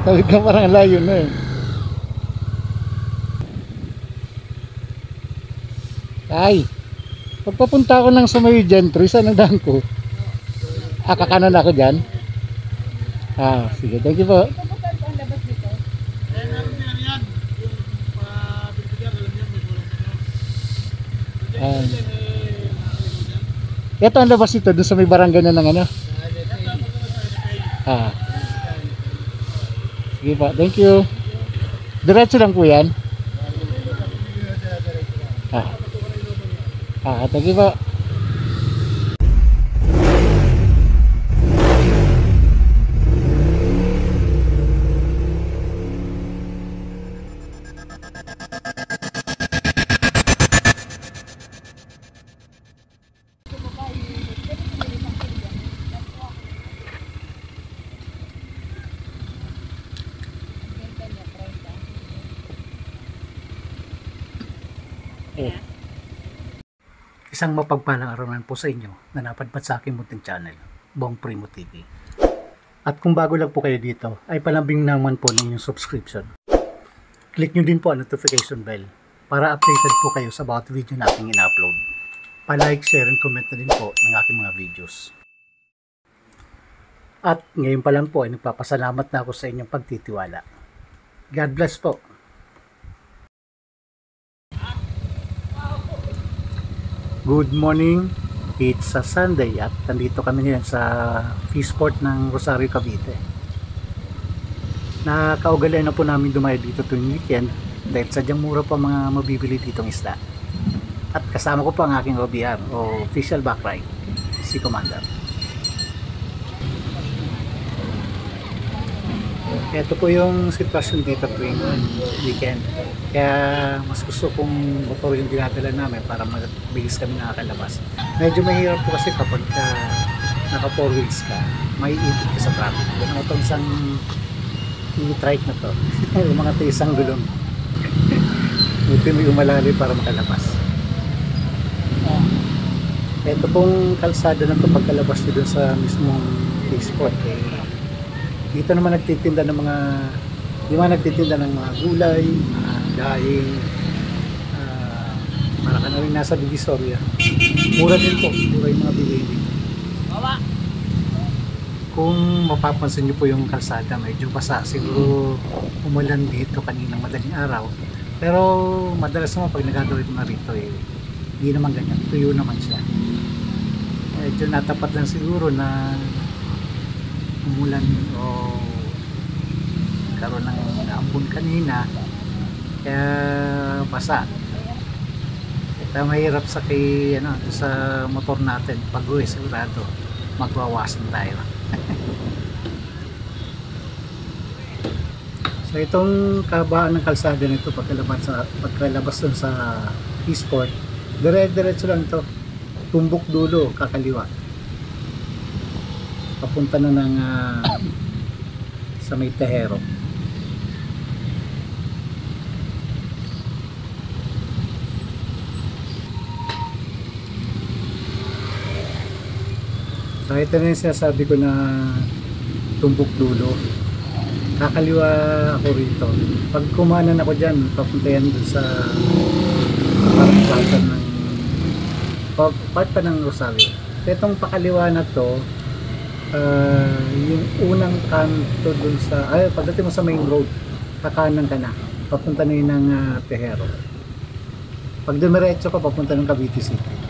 Sabi ka parang layo na eh. Ay, pagpapunta ako ng sa may gentry, saan ang daan ko? Kakanan ako dyan. Sige, thank you po. Ito ang labas ito, dun sa may barangay na ng ano. Sige po, thank you. Diretso lang po yan. Thank you po. Isang mapagpalang araw naman po sa inyo na napadpad sa aking munting channel, Bong Primo TV. At kung bago lang po kayo dito, ay palambing naman po ng inyong subscription. Click nyo din po ang notification bell para updated po kayo sa bawat video na aking in-upload. Pa-like, share, and comment na din po ng aking mga videos. At ngayon pa lang po ay nagpapasalamat na ako sa inyong pagtitiwala. God bless po. Good morning, it's a Sunday at nandito kami ngayon sa Fishport ng Rosario, Cavite. Nakaugalian na po namin dumayo dito tuwing weekend dahil sadyang mura pa mga mabibili ditong isda. At kasama ko pa ang aking OBR o official back ride, si Commander. Ito po yung sitwasyon dito tuwing weekend. Kaya mas gusto kong motor yung dinadala namin para mabilis kami nakakalabas. Medyo mahirap po kasi kapag naka 4 wheels ka, may ipit ka sa traffic. Ganun itong isang e-trike na to. Yung mga isang gulong. Buti may umalali para makalabas. Ito pong kalsada na to pagkalabas nyo dun sa mismong Fishport. Dito naman nagtitinda ng mga gulay, daing, para ka na rin nasa Divisoria. Mura din po, mura yung mga bilihin. Kung mapapansin nyo po yung kalsada, medyo basa. Siguro umulan dito kaninang madaling araw. Pero madalas naman pag nagagawin mo na rito, hindi naman ganyan, tuyo naman siya. Medyo natapat lang siguro na umulan o karoon ng ambon kanina kaya basa. Ito mahirap sa sa motor natin pag uwi, sigurado magwawasan tayo. So itong kabaan ng kalsada nito pagkalabas dun sa Fishport, dire-diretso lang to, tumbok dulo kakaliwa papunta na ng sa may Tehero. So ito na yung sinasabi ko na tumbok dulo, kakaliwa ako rito. Pag kumanan ako dyan, papunta yan dun sa parang ng part pa ng Rosario. Itong pakaliwa na to, yung unang kanto dun sa pagdating mo sa main road, kakanan ka na, papunta na yun ng Tehero. Pag dumiretso ka, papunta ng Cavite City.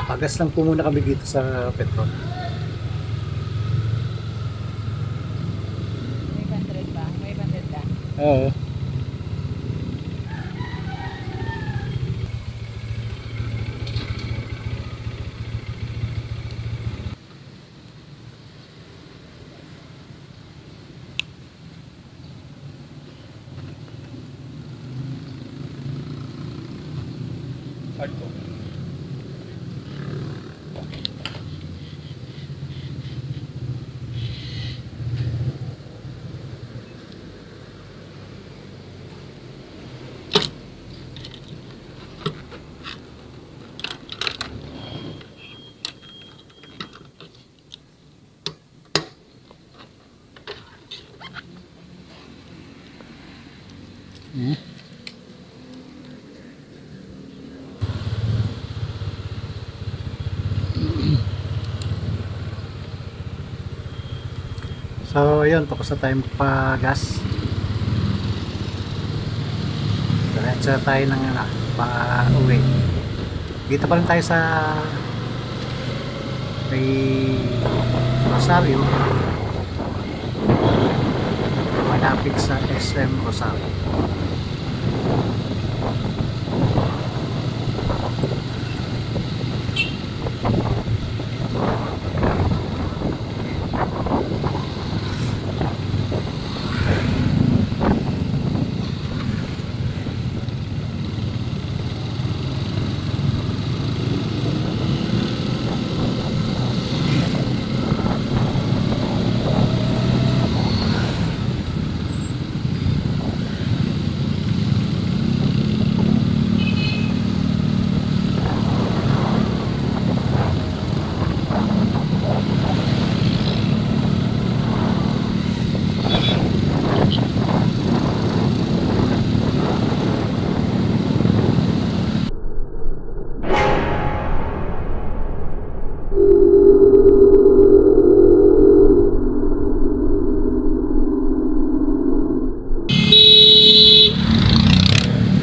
Pagas lang po muna kami dito sa Petron. May 100 ba? May 100 ba? Oo. So ayun, tapos na tayo magpa-gas. Diretso tayo ng pa-uwi. Dito pa rin tayo sa may Rosario, malapit sa SM Rosario.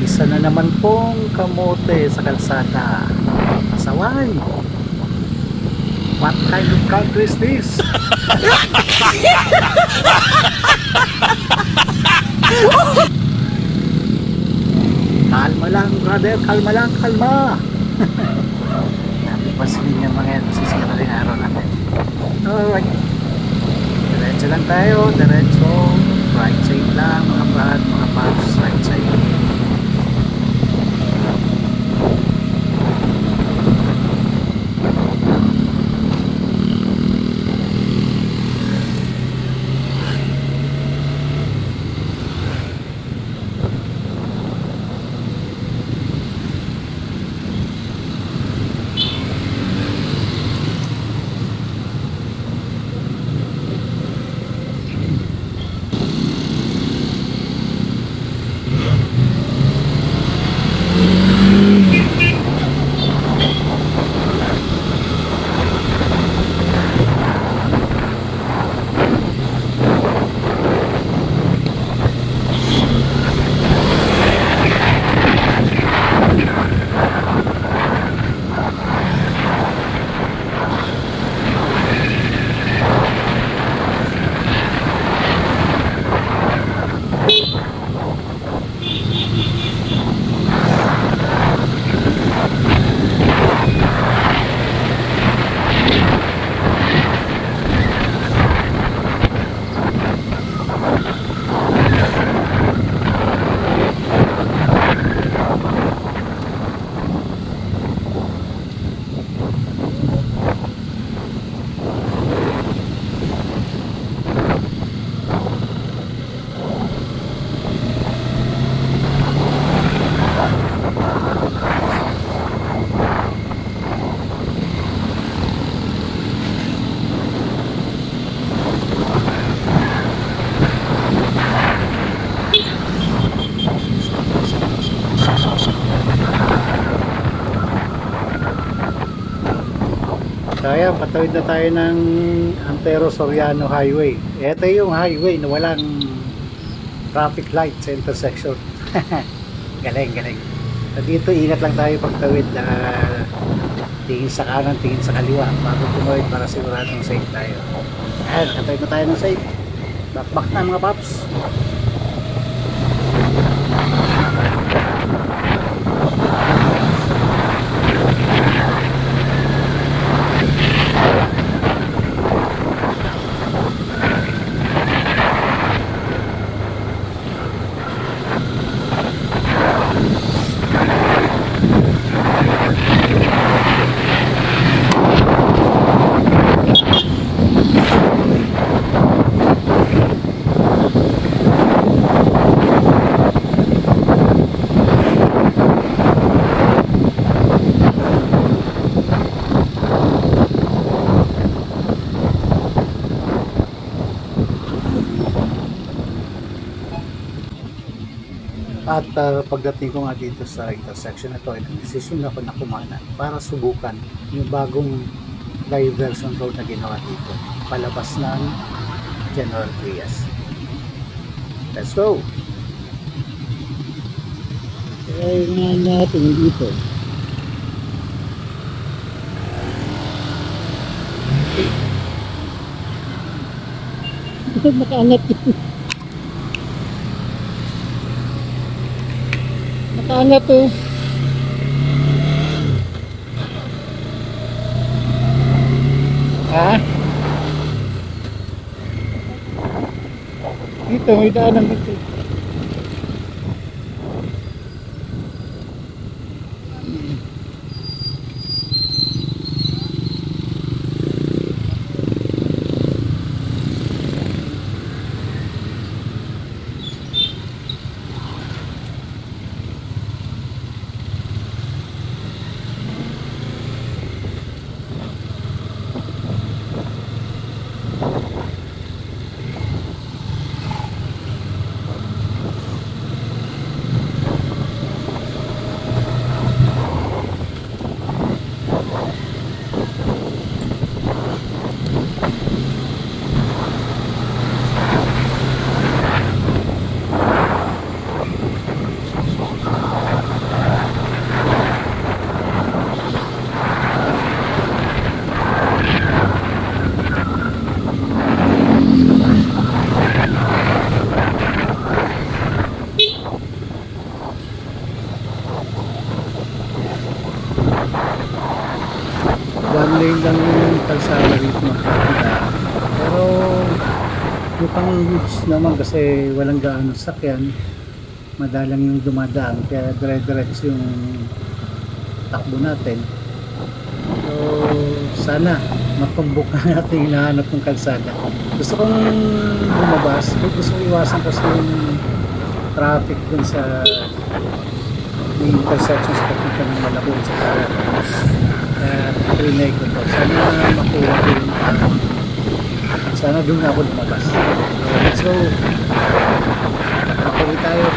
Isa na naman pong kamote sa kalsada. Pasaway. What kind of country is this? Kalma lang, brother. Kalma lang, kalma. Natin pansinin niya mga yan. Masisira rin araw natin. Alright. Diretso lang tayo. Diretso. Right side lang, mga brad, mga paps. Right side. So ayan, patawid na tayo ng Antero Soriano Highway. Ito yung highway na walang traffic light sa intersection. Galing, galing. So dito ingat lang tayo pagtawid na tingin sa kanan, tingin sa kaliwa bago tumawid para siguradong safe tayo. Ayan, katawid na tayo ng safe. Back na mga paps. At pagdating ko nga dito sa intersection na to ay nag-decision ako na kumanan para subukan yung bagong diversion road na ginawa dito. Palabas ng General Trias. Let's go! Kaya nga natin dito. Nakaangat yun. Nakaangat to. Ha? Dito, may daanan dito. One lane lang yung kalsada rito makikita. Pero mukhang goods naman kasi walang gaano sakyan. Madalang yung dumadaan kaya dire-diretso yung takbo natin. So sana matumbok na natin yung hinahanap ng kalsada. Gusto kong bumabas. Gusto kong iwasan kasi yung traffic dun sa may intersection sa papunta ng Malabon sa Karat. Kaya trinay ko to. Sana makuha ko yung sana doon na ako lumabas. So let's go. Makuha tayo.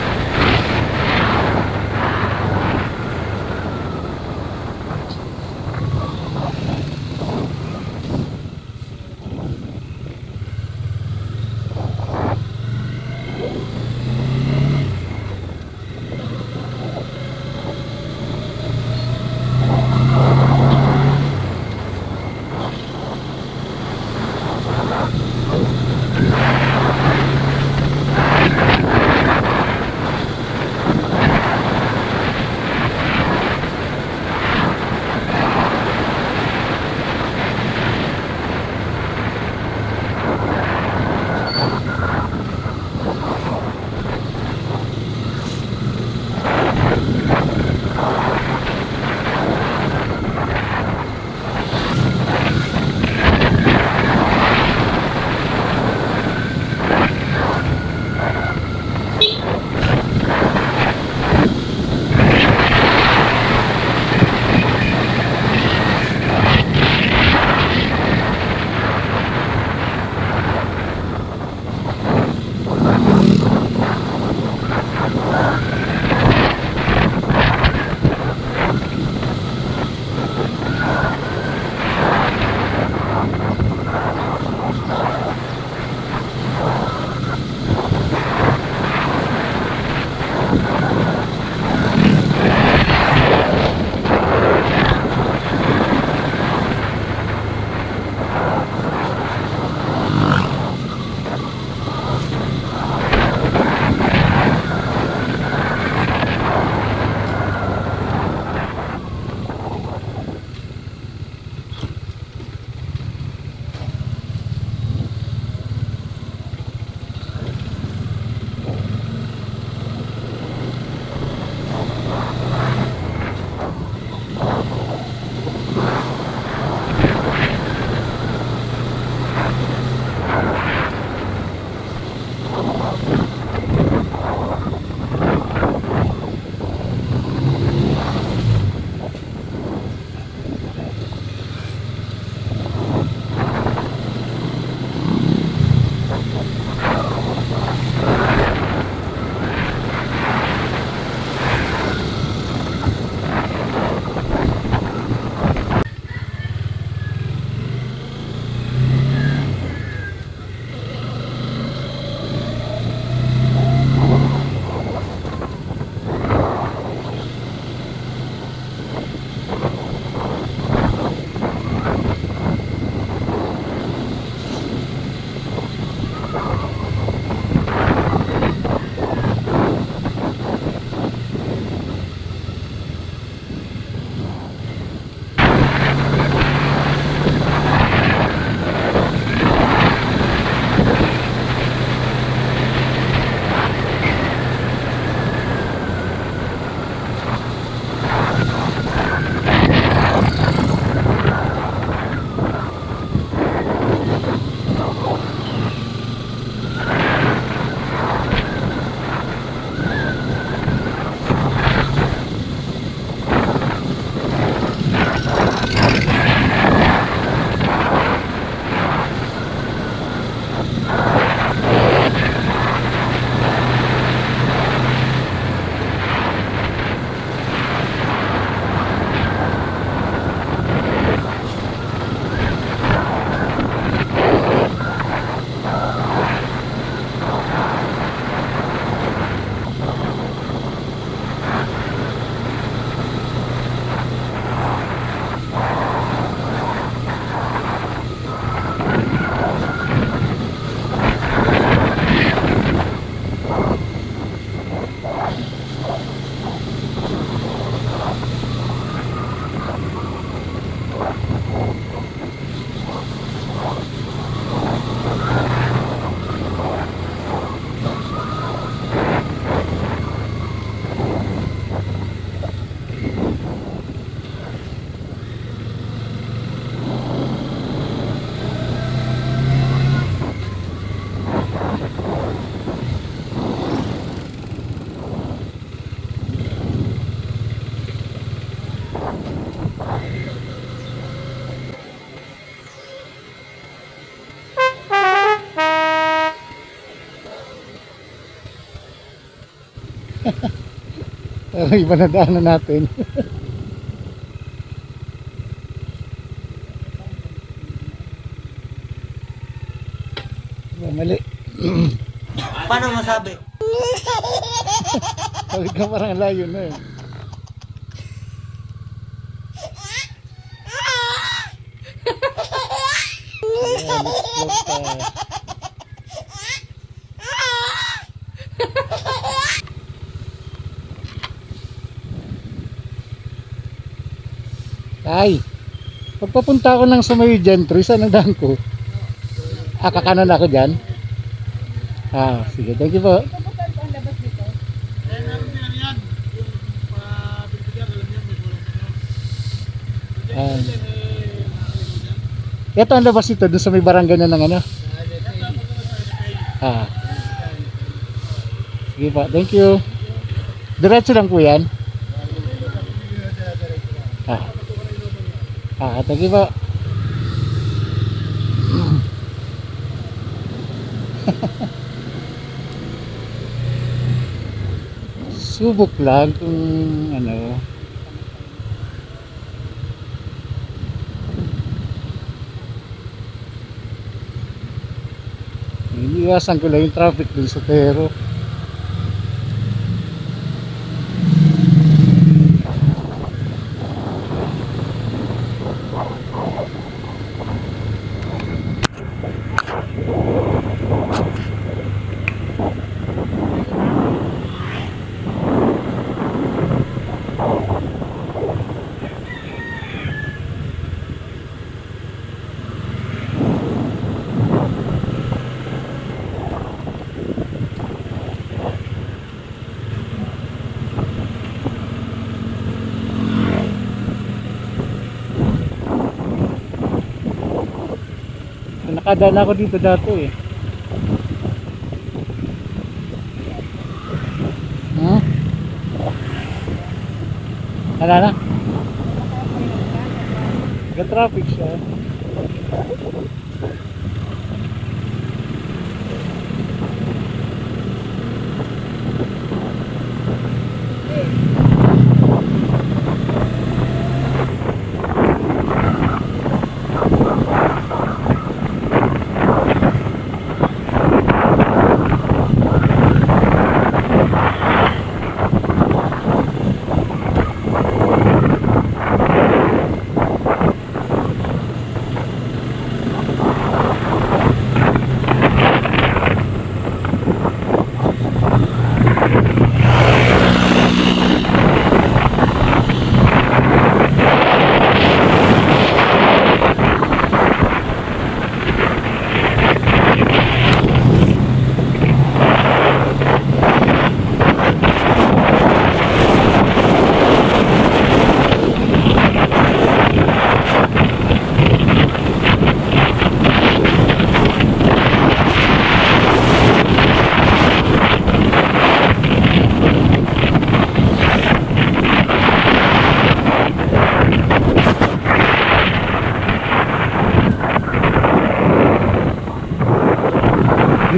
Pero iba na daanan natin. Mali. Paano masabi? Sabi ka parang layo na eh. Ayan, let's go tayo. Ay, pagpapunta ako ng sa may gentry, saan ang daan ko? Kakanan ako dyan? Sige, thank you po. Ito po saan po ang labas dito? Ito ang labas ito, doon sa may barangay na ng ano? Sige po, thank you. Diretso lang po yan? Thank you po. Subok lang kung ano. Iniiwasan ko lang yung traffic dun sa Pero. Nakadaan ako dito dati eh. Ano na? Nag-traffic siya.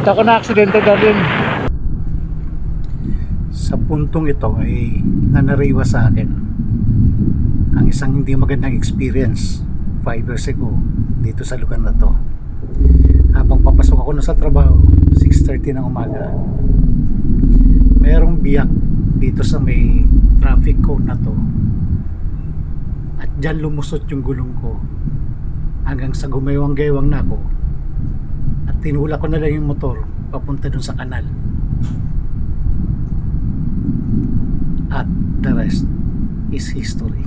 Dito ako na aksidente din. Sa puntong ito ay nanariwa sa akin ang isang hindi magandang experience 5 years ago dito sa lugar na to. Habang papasok ako na sa trabaho 6:30 ng umaga, merong biyak dito sa may traffic cone na to, at dyan lumusot yung gulong ko hanggang sa gumaywang-gaywang na ako at tinula ko na lang yung motor papunta dun sa kanal, at the rest is history.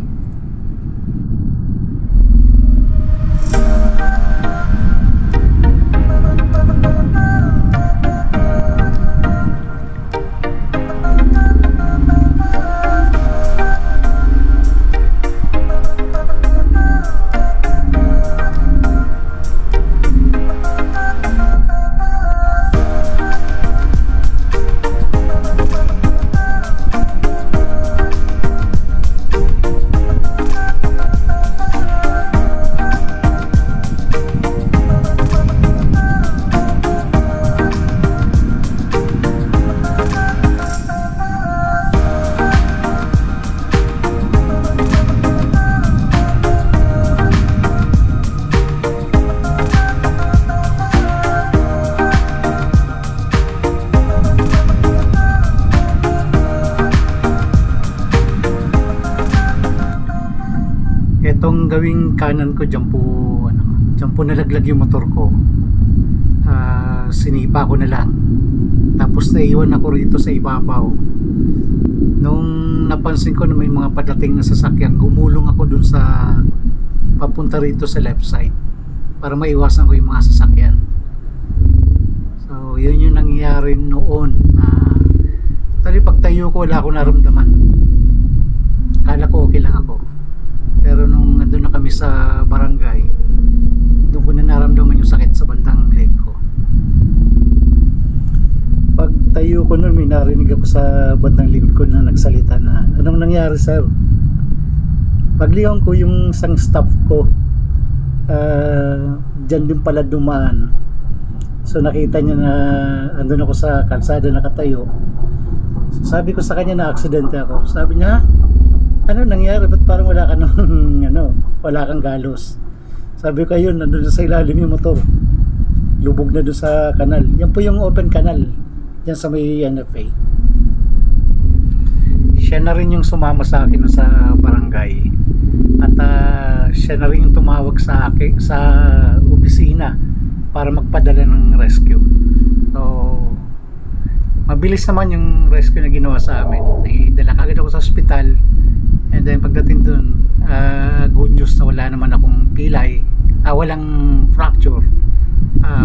Itong gawing kanan ko, dyan po nalaglag yung motor ko. Sinipa ko na lang. Tapos naiwan ako rito sa ibabaw. Nung napansin ko na may mga padating na sasakyan, gumulong ako dun sa papunta rito sa left side para maiwasan ko yung mga sasakyan. So yun yung nangyayari noon na pagtayo ko wala akong naramdaman. Akala ko okay lang ako. Pero nung nandun na kami sa barangay, doon ko na naramdaman yung sakit sa bandang leg ko. Pagtayo ko nun, may narinig ako sa bandang likod ko na nagsalita na, anong nangyari sir? Pagliyon ko yung isang staff ko, dyan din pala dumaan. So nakita niya na andun ako sa kalsada nakatayo. So, sabi ko sa kanya na aksidente ako. Sabi niya, ano nangyari? Ba't parang wala ka nung wala kang galos? Sabi ko, ayun, nandun sa ilalim yung motor. Lubog na doon sa kanal. Yan po yung open kanal. Yan sa may NFA. Siya na rin yung sumama sa akin sa barangay. At siya na rin yung tumawag sa akin sa opisina para magpadala ng rescue. So, mabilis naman yung rescue na ginawa sa amin. Dala kagad ako sa ospital. And then pagdating dun, good news na wala naman akong pilay, walang fracture,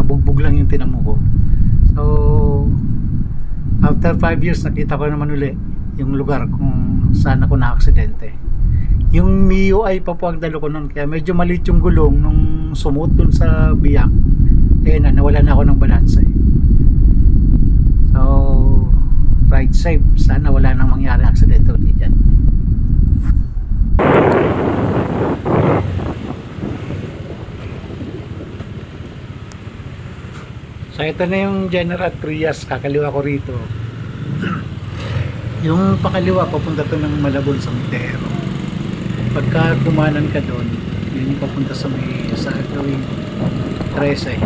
bugbog lang yung tinamo ko. So after 5 years nakita ko naman uli yung lugar kung saan ako na-aksidente. Yung MIUI pa po ang dalo ko nun, kaya medyo maliit yung gulong nung sumut dun sa biyak. Nawala na ako ng balanse. So ride safe, sana wala nang mangyari aksidente ulit dyan. So ito na yung General Trias, kakaliwa ko rito. Yung pakaliwa papunta to ng Malabon sa Midero. Pagka kumanan ka doon, yun yung papunta sa gawing 13.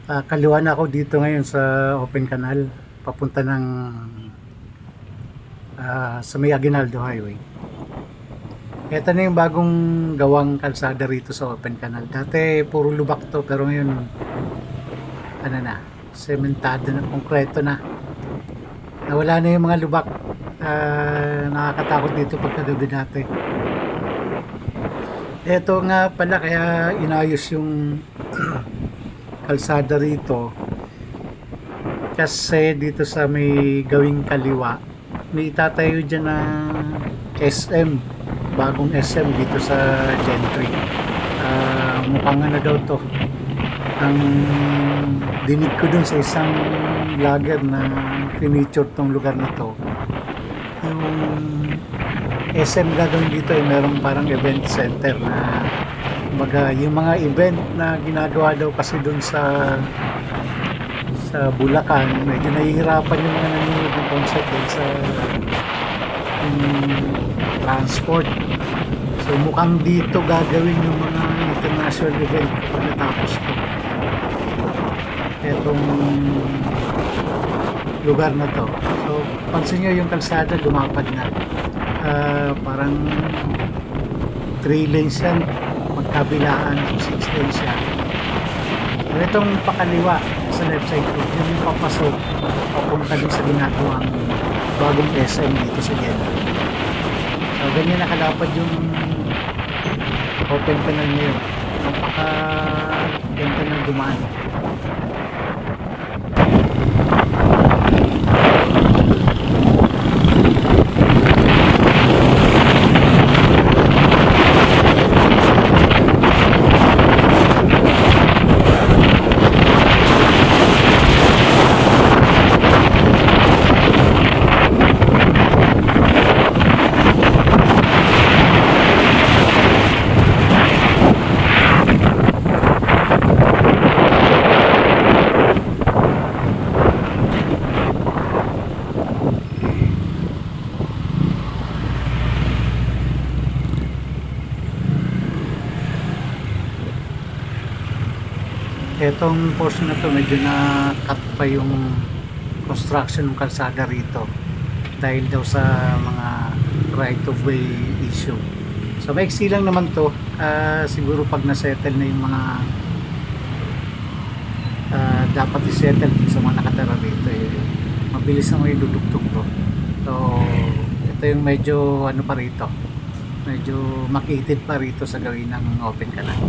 Kaliwa na ako dito ngayon sa Open Canal, papunta ng sa may Aguinaldo Highway. Ito na yung bagong gawang kalsada rito sa Open Canal. Dati puro lubak to, pero ngayon ano na, sementado na, konkreto na. Nawala na yung mga lubak. Nakakatakot dito pagkagabi dati. Ito nga pala, kaya inayos yung kalsada rito kasi dito sa may gawing kaliwa may itatayo dyan na SM, bagong SM dito sa Gentry. Mukhang ano daw to, ang dinig ko dun sa isang vlogger na finiture tong lugar na to, yung SM gagawin dito ay merong parang event center na baga yung mga event na ginagawa daw kasi dun sa Bulacan, medyo nahihirapan yung mga nanonood ng concert dun sa transport. So mukhang dito gagawin yung mga international event kapag natapos to. Etong lugar na to. So pansin nyo yung kalsada lumapad na. Parang 3 lanes yan, magkabilaan, 6 lanes yan. So itong pakaliwa sa left side ko, yun yung papasok papunta din sa ginagawang bagong SM dito sa Jeddah. So ganyan nakalapad yung Open Canal ngayon. Napaka ganda ng dumaan. Etong portion na to medyo na-cut pa yung construction ng kalsada rito dahil daw sa mga right of way issue. So maiksi lang naman to, siguro pag na-settle na yung mga dapat i-settle sa mga nakatara rito, mabilis na may dudugtog to. So ito yung medyo ano pa rito, medyo makitid pa rito sa gawin ng Open Canal.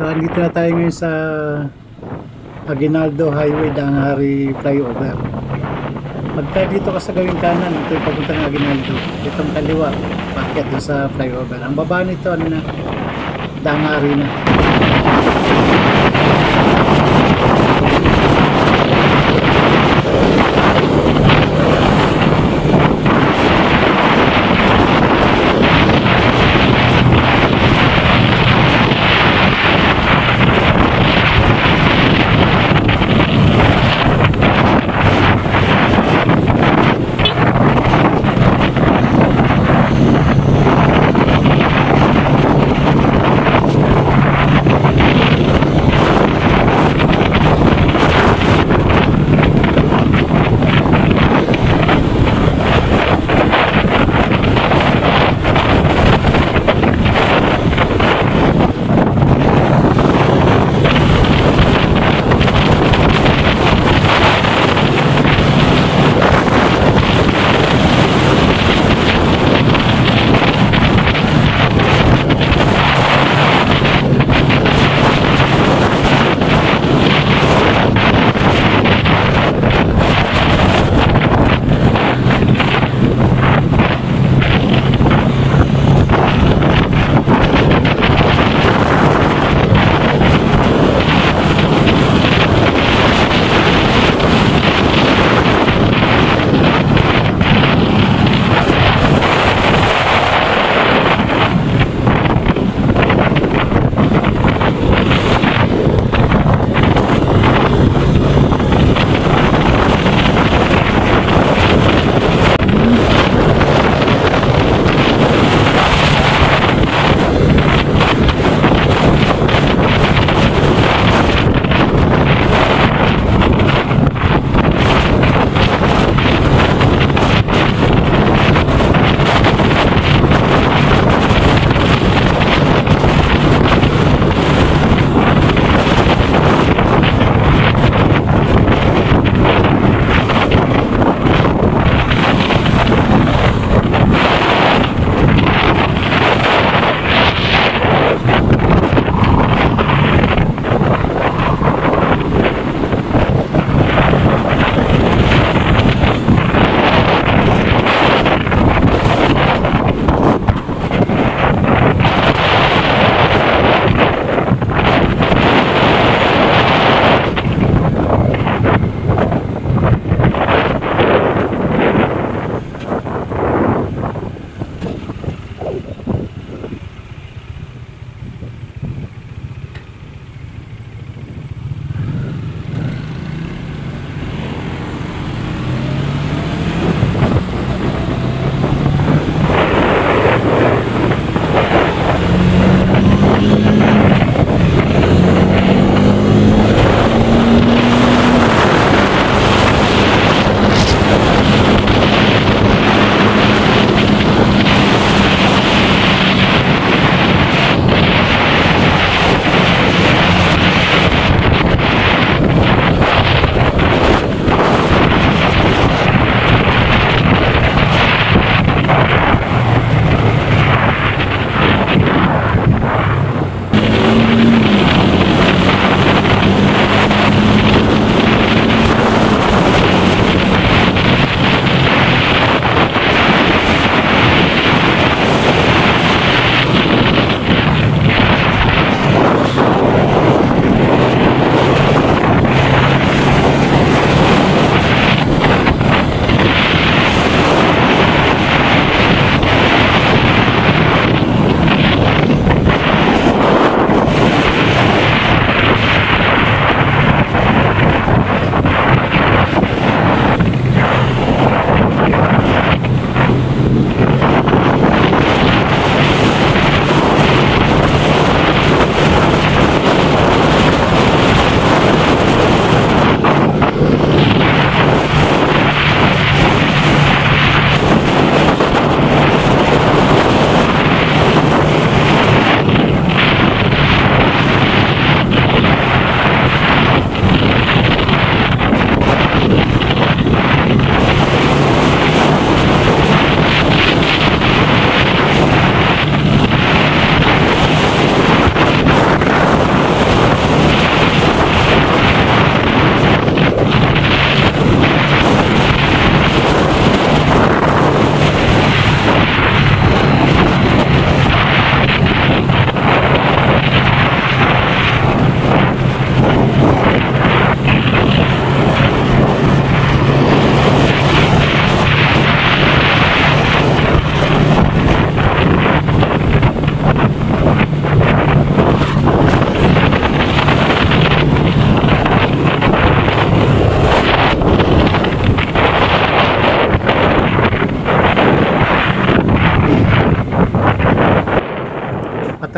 Andito na tayo ngayon sa Aguinaldo Highway, Dangari Flyover. Pagka dito ka sa gawing kanan, ito yung papunta ng Aguinaldo. Itong kaliwa, packet doon sa flyover. Ang baba nito, ano na, Dangari na.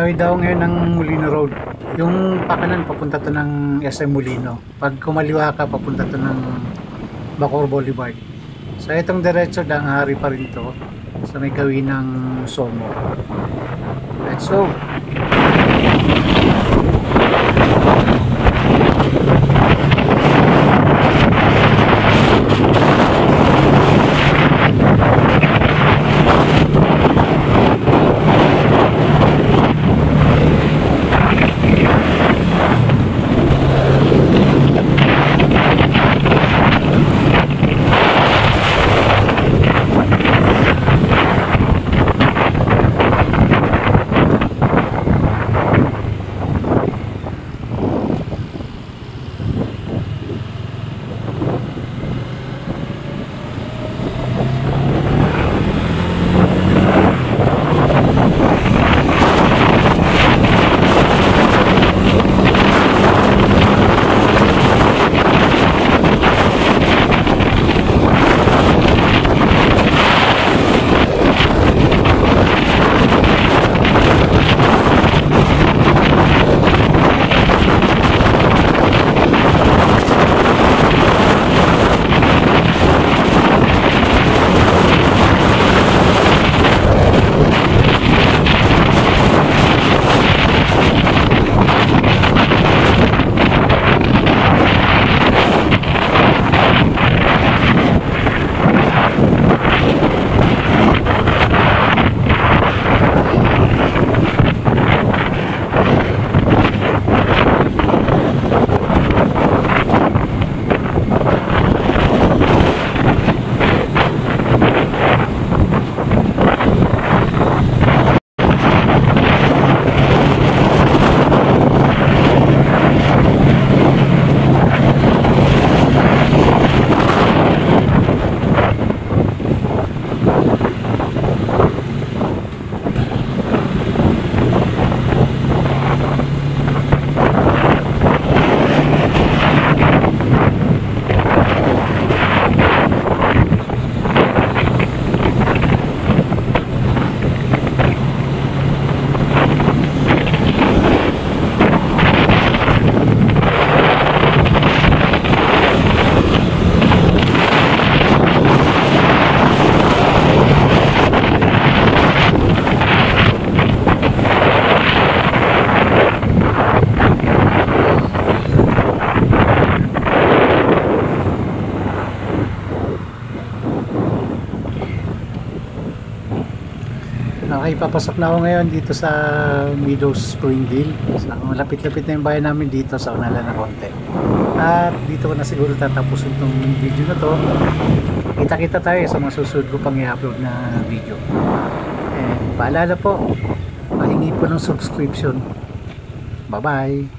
highway daw ngayon ng Molino Road. Yung pakanan papunta to ng SM Molino. Pag kumaliwa ka papunta to ng Bacoor Boulevard. So itong diretso lang hari pa rin to sa may gawin ng Somo. Let's go. Okay, papasok na ako ngayon dito sa Meadows Springville. So, malapit-lapit na yung bayan namin dito sa Unala na konti. At dito ko na siguro tatapusin tong video na to. Kita-kita tayo sa mga susunod ko pang i-upload na video. And paalala po, pahingi po ng subscription. Bye-bye!